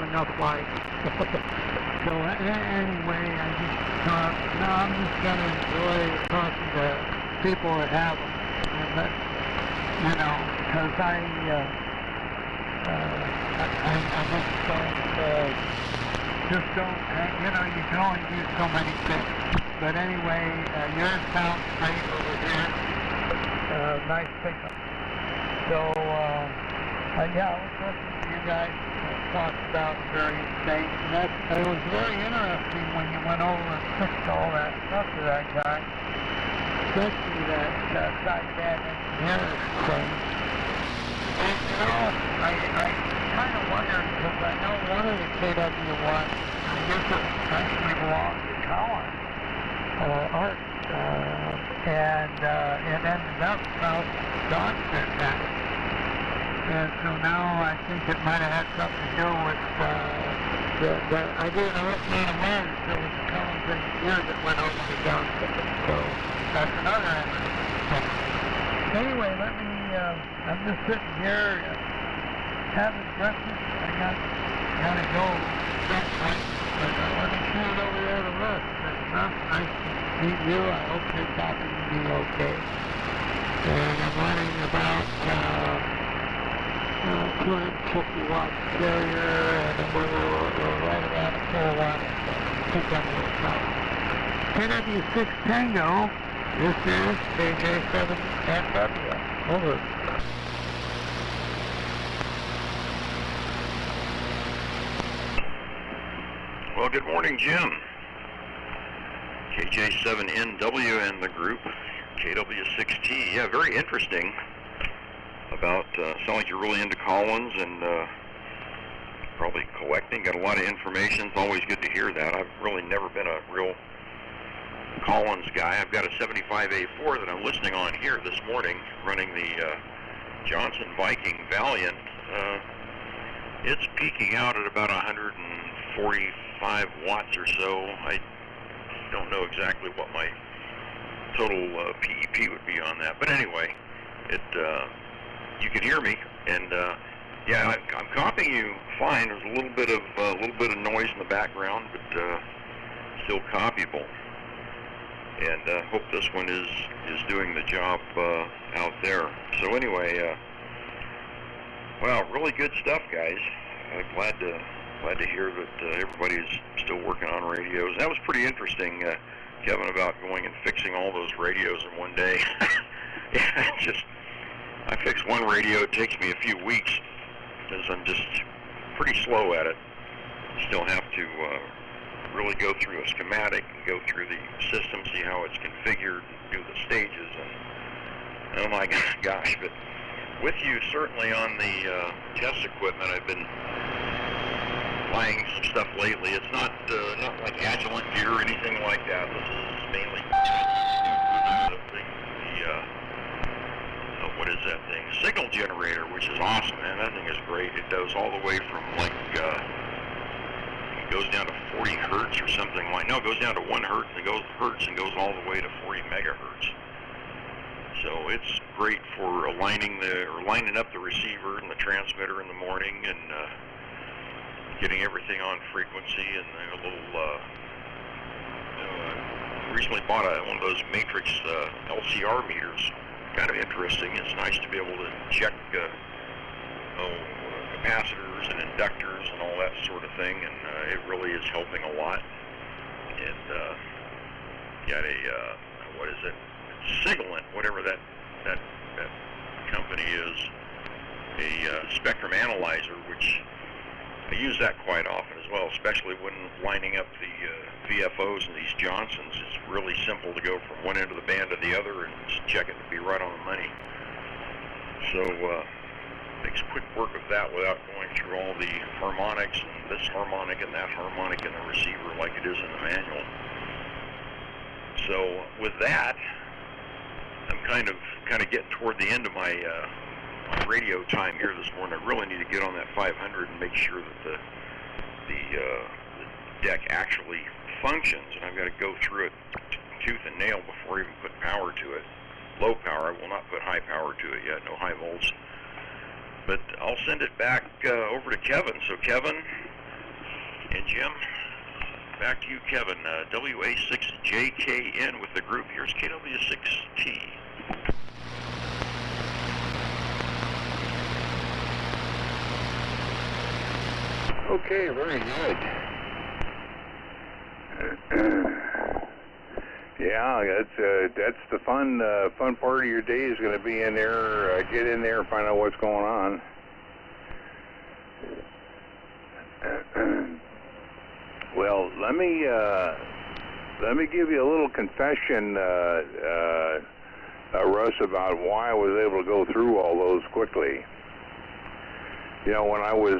enough light. So anyway, I just thought, no, I'm just going to enjoy talking to people that have them. And that, you know, because I just don't, you know, you can only do so many things. But anyway, yours sounds great over here. Nice pickup. So, yeah, I was listening to you guys talk about various things, and it was very interesting when you went over and fixed all that stuff to that guy, especially that bad engineer thing. And, you know, I kind of wondered, because I know one of the KW1, I guess it actually belonged to Colin, Art, and ended up South Johnson that. And so now I think it might have had something to do with I didn't know when it was Colin's engineer that went over to Johnson. So that's another thing. Anyway, I'm just sitting here having breakfast. I gotta go someplace, but let me see it over there to look. Nice to meet you. I hope you're talking to me okay. And I'm running about 250 watt carrier, and we're right around a 4 watt pickup with power. KW6 Tango, this is KJ7NW. Over. Well, good morning, Jim. KJ7NW and the group, KW6T. Yeah, very interesting. About, sound like you're really into Collins and probably collecting, got a lot of information. It's always good to hear that. I've really never been a real Collins guy. I've got a 75A4 that I'm listening on here this morning, running the Johnson Viking Valiant. It's peaking out at about 145 watts or so. I don't know exactly what my total PEP would be on that, but anyway, you can hear me, and yeah, I'm copying you fine. There's a little bit of noise in the background, but still copyable. And hope this one is doing the job out there. So anyway, wow, really good stuff, guys. Glad to hear that everybody's still working on radios. That was pretty interesting, Kevin, about going and fixing all those radios in one day. Yeah, I fix one radio, it takes me a few weeks, because I'm just pretty slow at it. Still have to really go through a schematic, and go through the system, see how it's configured, do the stages, and oh my gosh. But with you certainly on the test equipment, I've been buying some stuff lately. It's not like Agilent gear or anything like that. This is mainly what is that thing? Signal generator, which is awesome, man. That thing is great. It does all the way from like it goes down to 40 hertz or something like. No, it goes down to 1 hertz and goes all the way to 40 megahertz. So it's great for lining up the receiver and the transmitter in the morning and getting everything on frequency and a little. Recently bought one of those Matrix LCR meters. Kind of interesting. It's nice to be able to check capacitors and inductors and all that sort of thing, and it really is helping a lot. And got a what is it? Siglent, whatever that company is, a spectrum analyzer, which I use that quite often as well, especially when lining up the VFOs and these Johnsons. It's really simple to go from one end of the band to the other and just check it to be right on the money. So makes quick work of that without going through all the harmonics and this harmonic and that harmonic in the receiver like it is in the manual. So with that, I'm kind of getting toward the end of my radio time here this morning. I really need to get on that 500 and make sure that the deck actually functions, and I've got to go through it tooth and nail before I even put power to it. Low power, I will not put high power to it yet, no high volts. But I'll send it back over to Kevin. So Kevin, And Jim, back to you, Kevin. WA6JKN with the group. Here's KW6T. Okay, very good. Yeah, that's the fun part of your day is going to be in there. Get in there and find out what's going on. Well, let me give you a little confession, Russ, about why I was able to go through all those quickly. You know, when I was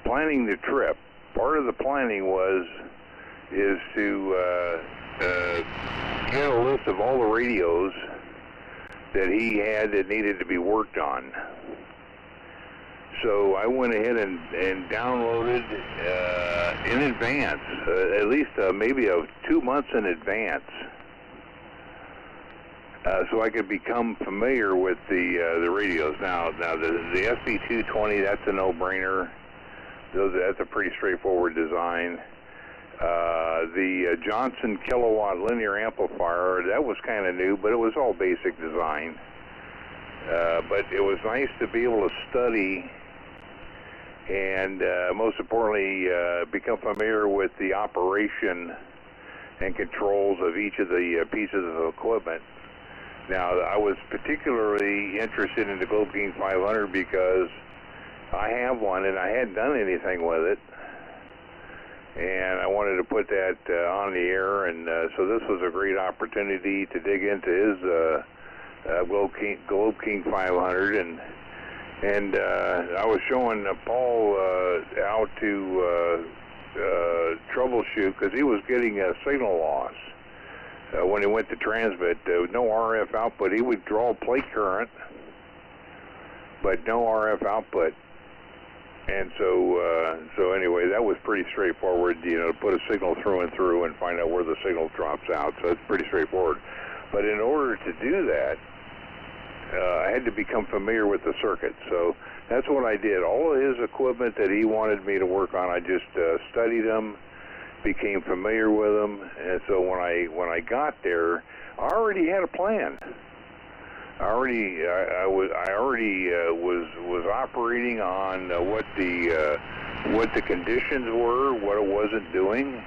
planning the trip, part of the planning is to get a list of all the radios that he had that needed to be worked on. So I went ahead and downloaded in advance, at least maybe 2 months in advance, so I could become familiar with the radios. Now the SB220, that's a no-brainer. That's a pretty straightforward design. The Johnson kilowatt linear amplifier, that was kind of new, but it was all basic design. But it was nice to be able to study and most importantly become familiar with the operation and controls of each of the pieces of equipment. Now, I was particularly interested in the Globe King 500 because I have one and I hadn't done anything with it, and I wanted to put that on the air, and so this was a great opportunity to dig into his Globe King 500, and I was showing Paul how to troubleshoot, because he was getting a signal loss when he went to transmit. No RF output. He would draw plate current, but no RF output. And so anyway, that was pretty straightforward, you know, to put a signal through and through and find out where the signal drops out. So it's pretty straightforward. But in order to do that, I had to become familiar with the circuit. So that's what I did. All of his equipment that he wanted me to work on, I just studied them, became familiar with them, and so when I got there, I already had a plan. I already was operating on what the conditions were, what it wasn't doing,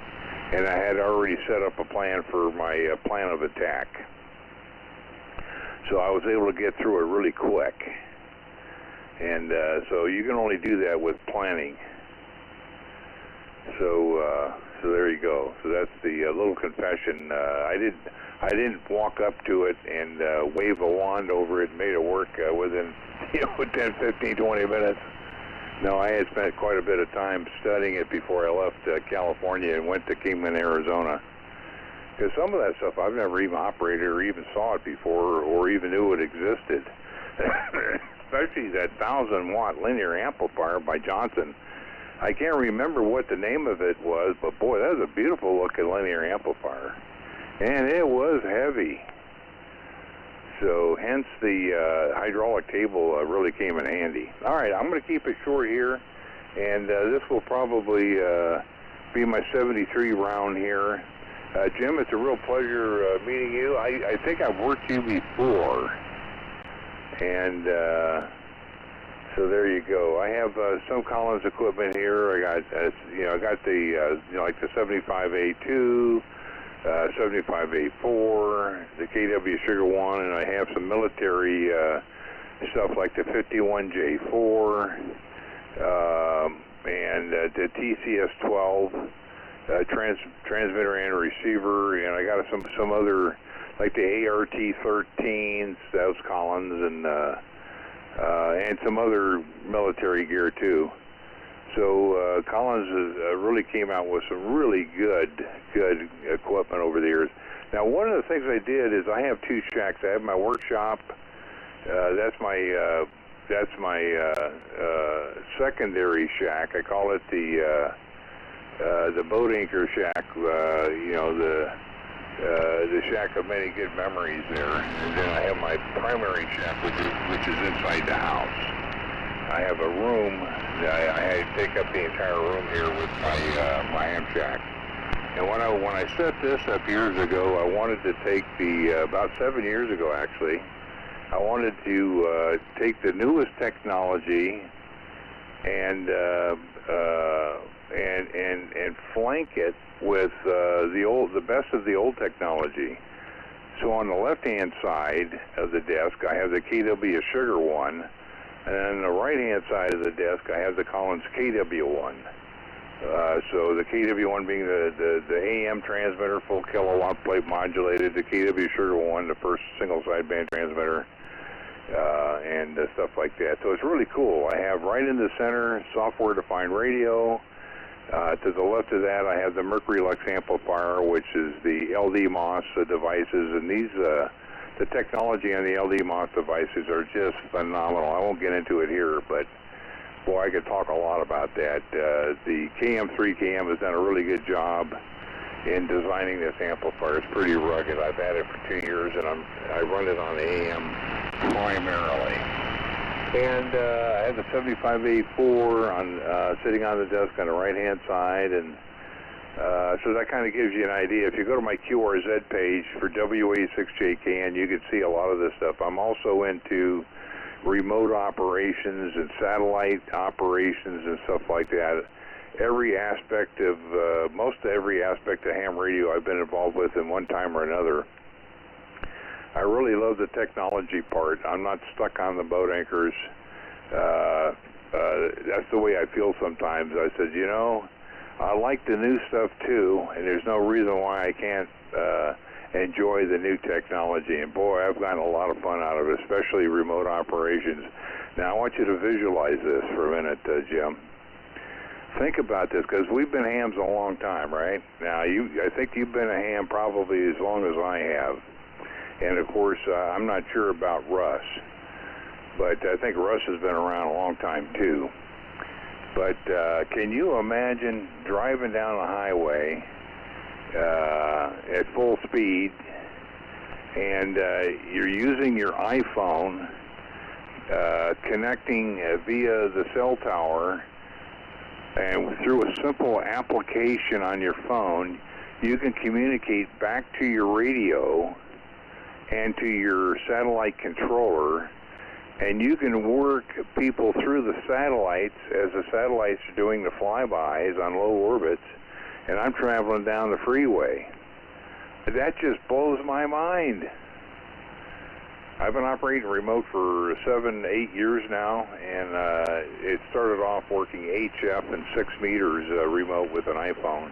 and I had already set up a plan for my plan of attack. So I was able to get through it really quick, and so you can only do that with planning. So there you go. So that's the little confession. I didn't walk up to it and wave a wand over it and made it work within 10, 15, 20 minutes. No, I had spent quite a bit of time studying it before I left California and went to Kingman, Arizona. Because some of that stuff I've never even operated or even saw it before or even knew it existed. Especially that 1,000-watt linear amplifier by Johnson. I can't remember what the name of it was, but boy, that was a beautiful looking linear amplifier. And it was heavy. So hence the hydraulic table really came in handy. All right, I'm going to keep it short here, and this will probably be my 73 round here. Jim, it's a real pleasure meeting you. I think I've worked you before, and so there you go. I have some Collins equipment here. I got the like the 75A2, 75A4, the KW Sugar One, and I have some military stuff like the 51J4 and the TCS-12 transmitter and receiver, and I got some other like the ART-13s, those Collins, and some other military gear too. So Collins really came out with some really good equipment over the years. Now, one of the things I did is I have two shacks. I have my workshop. That's my secondary shack. I call it the boat anchor shack. The shack of many good memories there. And then I have my primary shack, which is inside the house. I have a room. I had to take up the entire room here with my ham shack. And when I set this up years ago, I wanted to take about 7 years ago actually, I wanted to take the newest technology and flank it with the best of the old technology. So on the left-hand side of the desk, I have the KW Sugar One, and on the right-hand side of the desk, I have the Collins KW1. So the KW1 being the AM transmitter, full kilowatt plate modulated, the KW Sugar One, the first single sideband transmitter, and stuff like that. So it's really cool. I have right in the center software-defined radio. To the left of that, I have the Mercury Lux amplifier, which is the LD-MOS devices, and these the technology on the LD-MOS devices are just phenomenal. I won't get into it here, but boy, I could talk a lot about that. The KM3KM has done a really good job in designing this amplifier. It's pretty rugged. I've had it for 2 years, and I run it on AM primarily. And I have the 75A4 sitting on the desk on the right-hand side, and so that kind of gives you an idea. If you go to my QRZ page for WA6JKN, you can see a lot of this stuff. I'm also into remote operations and satellite operations and stuff like that. Every aspect of, most every aspect of ham radio I've been involved with in one time or another. I really love the technology part. I'm not stuck on the boat anchors. That's the way I feel sometimes. I said, you know, I like the new stuff too, and there's no reason why I can't enjoy the new technology. And boy, I've gotten a lot of fun out of it, especially remote operations. Now, I want you to visualize this for a minute, Jim. Think about this, because we've been hams a long time, right? Now, I think you've been a ham probably as long as I have. And, of course, I'm not sure about Russ, but I think Russ has been around a long time, too. But can you imagine driving down a highway at full speed, and you're using your iPhone, connecting via the cell tower, and through a simple application on your phone, you can communicate back to your radio and to your satellite controller, and you can work people through the satellites as the satellites are doing the flybys on low orbits, and I'm traveling down the freeway. That just blows my mind. I've been operating remote for 7, 8 years now, and it started off working HF and 6 meters remote with an iPhone,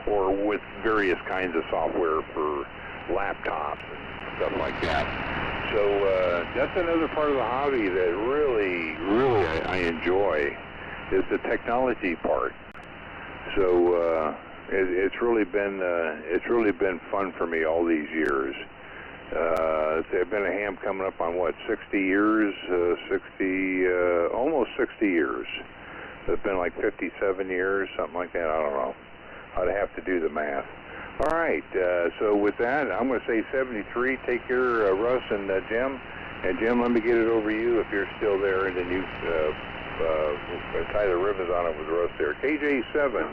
or with various kinds of software for laptops and stuff like that. So that's another part of the hobby that really I enjoy, is the technology part. So it's really been fun for me all these years. I've been a ham coming up on what, 60 years, almost 60 years. It's been like 57 years, something like that. I don't know. I'd have to do the math. All right, so with that, I'm going to say 73. Take care, Russ and Jim. And Jim, let me get it over to you if you're still there, and then you tie the ribbons on it with Russ there. KJ7,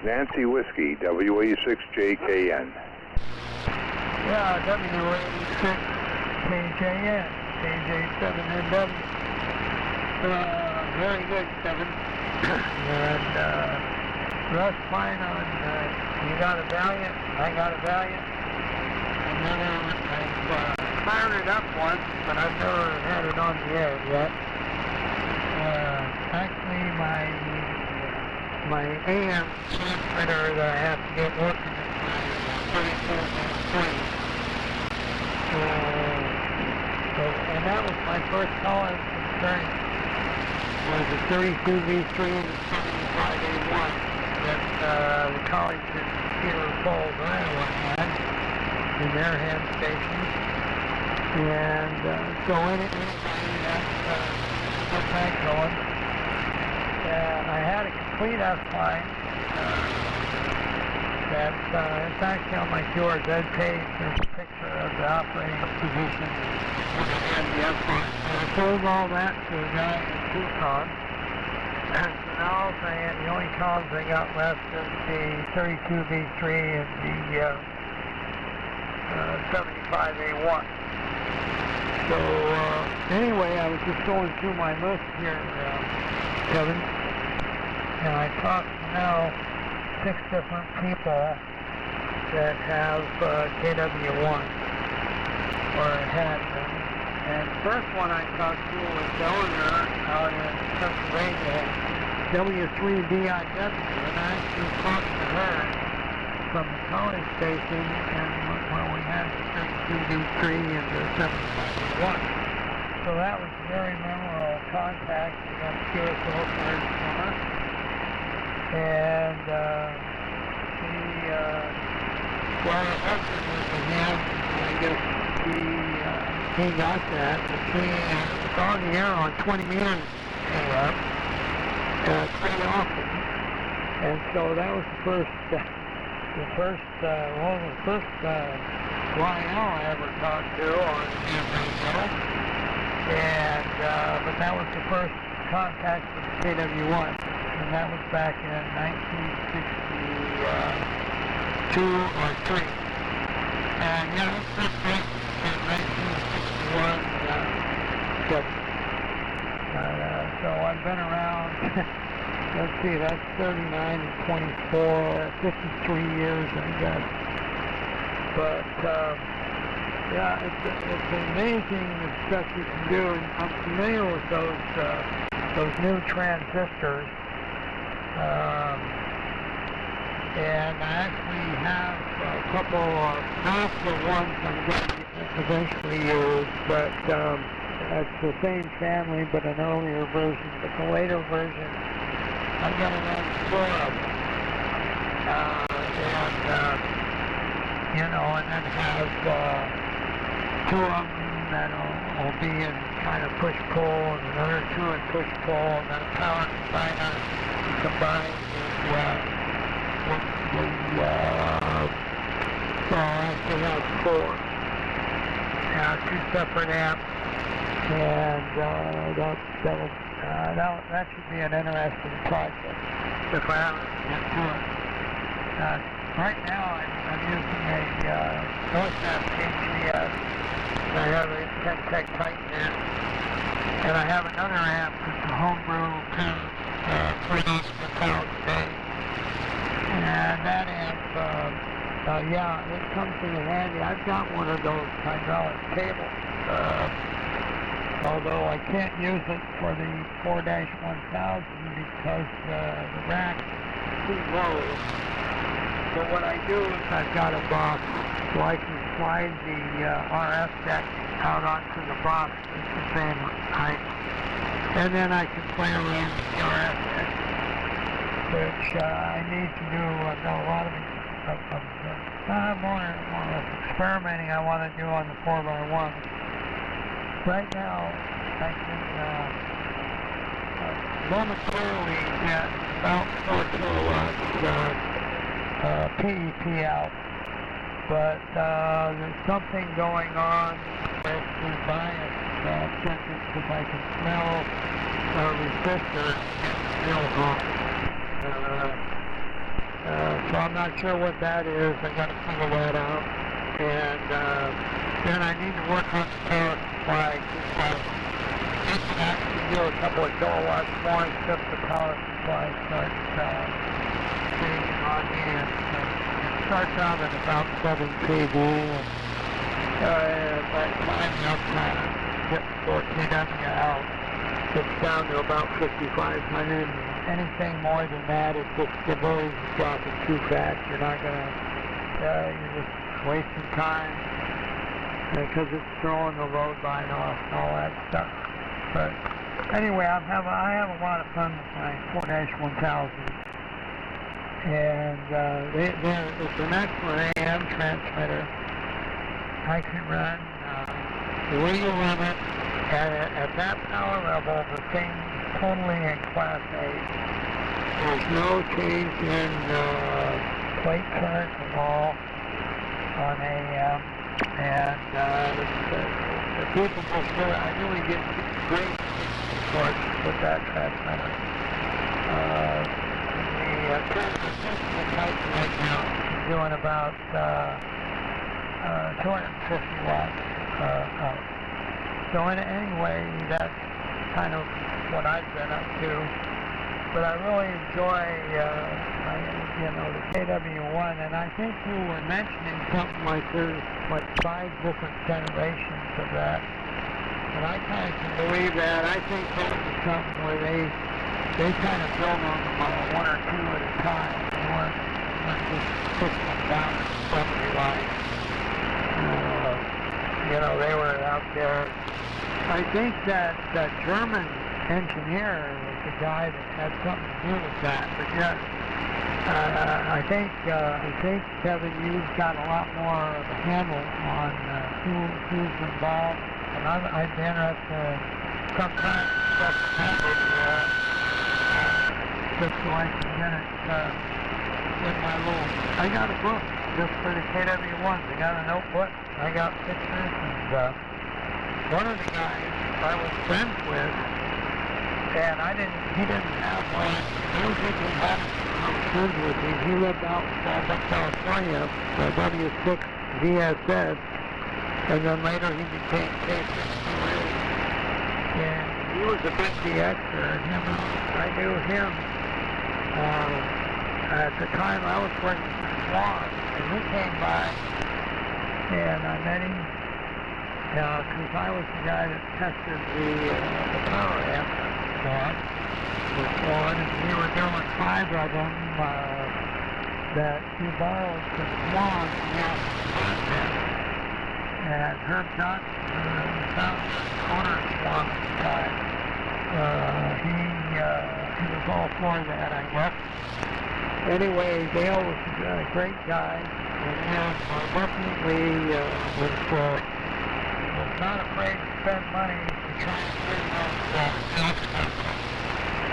Nancy Whiskey, WA6JKN. Yeah, WA6KJN, KJ7NW. Very good, 7. And Russ, fine on, you got a Valiant, I got a Valiant. And then I've fired it up once, but I've never had it on the air yet. Actually, my AM transmitter that I have to get working is my 34.3. And that was my first call experience. Was a 32V3 and a 75A1 that the college in Cedar Falls, Iowa had in their ham station. And so anybody that that going. I had a complete S-line that it's actually on my QRZ page. There's a picture of the operating position and the S-line. And I sold all that to a guy in Tucson. And so now the only columns I got left is the 32V3 and the 75A1. So anyway, I was just going through my list here, Kevin, and I talked to now 6 different people that have KW1 or had them. And the first one I talked to was Eleanor out in Pennsylvania, W3DIW, and I actually talked to her from the college station and when we had the 32V3 and the 75A1. So that was a very memorable contact. We got a QSO for her summer. And well, her husband was a hand, and I guess he got that, but she was on the air on 20 meters quite often. And so that was the first YL I ever talked to on AM radio. And, but that was the first contact with KW1. And that was back in 1962 or 3. And yeah, it was pretty great in 1961. So I've been around, let's see, that's 39 and 24, 53 years, I guess. But yeah, it's amazing the stuff you can do. And I'm familiar with those new transistors. And I actually have a couple of, not the ones I'm going to eventually use, but it's the same family, but an earlier version. But the later version, I'm going to run 4 of them. And then have 2 of them that will be in kind of push-pull, and another 2 in push-pull, and then a power combiner combined with so I actually have 4. 2 separate amps, and that should be an interesting project if I ever get to it. Right now I'm using a Northstar KGS, and I have a Tech Titan amp, and I have another amp that's a homebrew for these metallic days. And that amp, yeah, it comes in handy. I've got one of those hydraulic tables, although I can't use it for the 4-1000 because the rack is too low. But what I do is I've got a box, so I can slide the RF deck out onto the box at the same height. And then I can play around with the RF deck, which I need to do. I've got a lot of more or less experimenting I want to do on the 4x1. Right now, I can momentarily get about 4 kilowatts PEP out, but there's something going on with the bias circuit because I can smell resistors real hot. So I'm not sure what that is. I got to figure that out, and then I need to work on the power supply. I can actually do a couple of kilowatts more if the power supply starts changing on me. It starts out at about 7 kV, and by the time I'm getting 4 kW out, it's down to about 5,500. Anything more than that, it's just the voltage is dropping too fast. You're not gonna, you're just wasting time because it's throwing the load line off and all that stuff. But anyway, I have a lot of fun with my 4-1000. And it's an excellent AM transmitter. I can run the legal limit at that power level. The thing is totally in Class A. There's no change in plate current at all on AM. And the people just I really get great support with that transmitter. the type right now is doing about 250 watts out. So anyway, that's kind of what I've been up to. But I really enjoy, the KW1, and I think you were mentioning something like there's like 5 different generations of that. And I kind of can believe that. I think that was something where they kind of build on them one or two at a time. They weren't just pushing them down the assembly line. They were out there. I think that German engineer was the guy that had something to do with that. But yeah, I think Kevin, you've got a lot more of a handle on who's involved. And I'd be interested sometimes just so I can get it in my little. I got a book just for the KW1s. I got a notebook. I got pictures, and one of the guys I was friends with, and he didn't have one. I don't think he had friends with me. He lived out in Southern California, W6 VSS. And then later he became K628. And he was a big DXer, and I knew him at the time I was working for Swan, and he came by, and I met him because I was the guy that tested the power amp for Swan, and we were doing 5 of them that he borrowed from Swan content. And Herb Johnson, owner of Swan at the time, he was all for that, I guess. Anyway, Dale was a great guy, and definitely was not afraid to spend money to try and bring those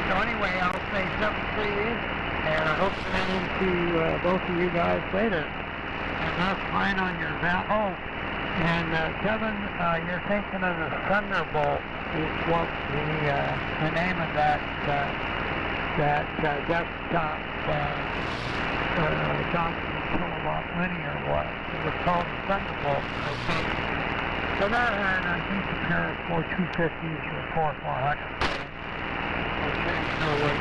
So anyway, I'll say something for you, and I hope to run into both of you guys later. And that's mine on your And Kevin, you're thinking of the Thunderbolt is what the name of that desktop Johnson kilowatt linear was. It was called the Thunderbolt, I think. So that had, I think, a pair of 4250s or 4400s. I'm sure you know what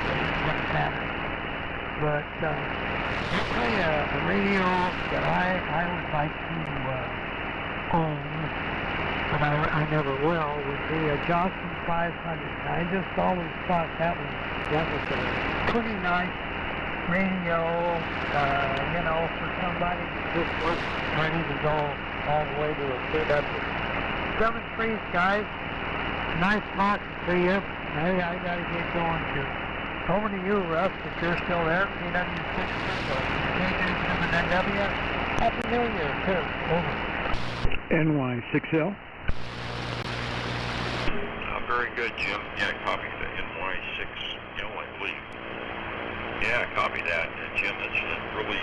matters. But I'll tell you a radio that I would like to own, but I never will, would be a Johnson 500. I just always thought that was a pretty nice radio, for somebody that just wasn't ready to go all the way to a KW. 7-3s, guys. Nice talking to you. I gotta get going too. Over to you, Russ, if you're still there. KW6 or KW7NW. Happy New Year, too. Over. NY6L. Very good, Jim. Yeah, copy that. NY6L, I believe. Yeah, copy that, Jim. That's really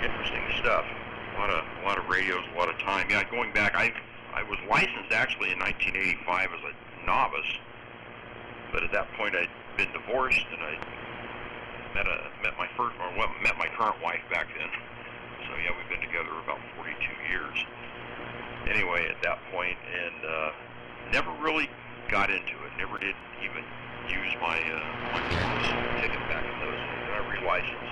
interesting stuff. A lot of radios, a lot of time. Yeah, going back, I was licensed actually in 1985 as a novice, but at that point I'd been divorced, and I met my current wife back then. So yeah, we've been together about 42 years. Anyway, at that point, and never really got into it. Never did even use my ticket back in those days. I relicensed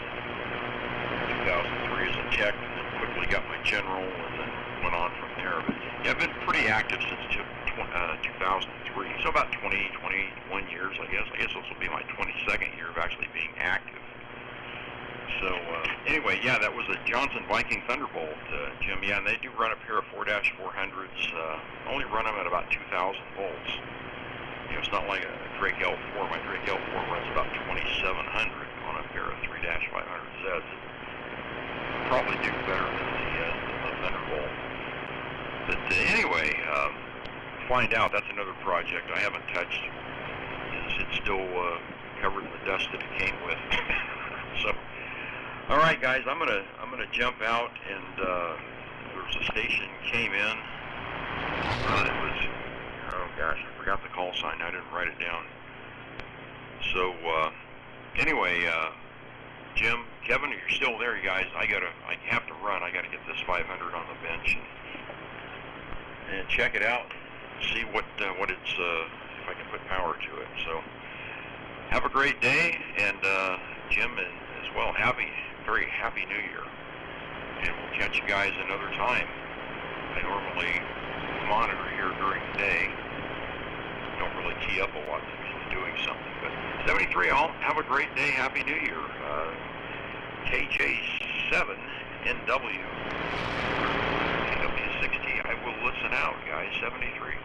in 2003 as a tech, and then quickly got my general, and then went on from there. But yeah, I've been pretty active since 2003. So about 21 years, I guess. I guess this will be my 22nd year of actually being active. So anyway, yeah, that was a Johnson Viking Thunderbolt, Jim. Yeah, and they do run a pair of 4-400s. Only run them at about 2,000 volts. You know, it's not like a Drake L4. My Drake L4 runs about 2,700 on a pair of 3-500Zs. Probably do better than the Thunderbolt. But anyway, find out. That's another project I haven't touched. It's still covered in the dust that it came with. So. All right, guys, I'm gonna jump out, and there was a station came in. It was, oh gosh, I forgot the call sign. I didn't write it down. So anyway, Jim, Kevin, you're still there, you guys. I have to run. I got to get this 500 on the bench and check it out. See what it's if I can put power to it. So have a great day, and Jim as well. Very happy New Year, and we'll catch you guys another time. I normally monitor here during the day. Don't really tee up a lot. I'm usually doing something. But 73, all have a great day. Happy New Year. KJ7NW. KW60. I will listen out, guys. 73.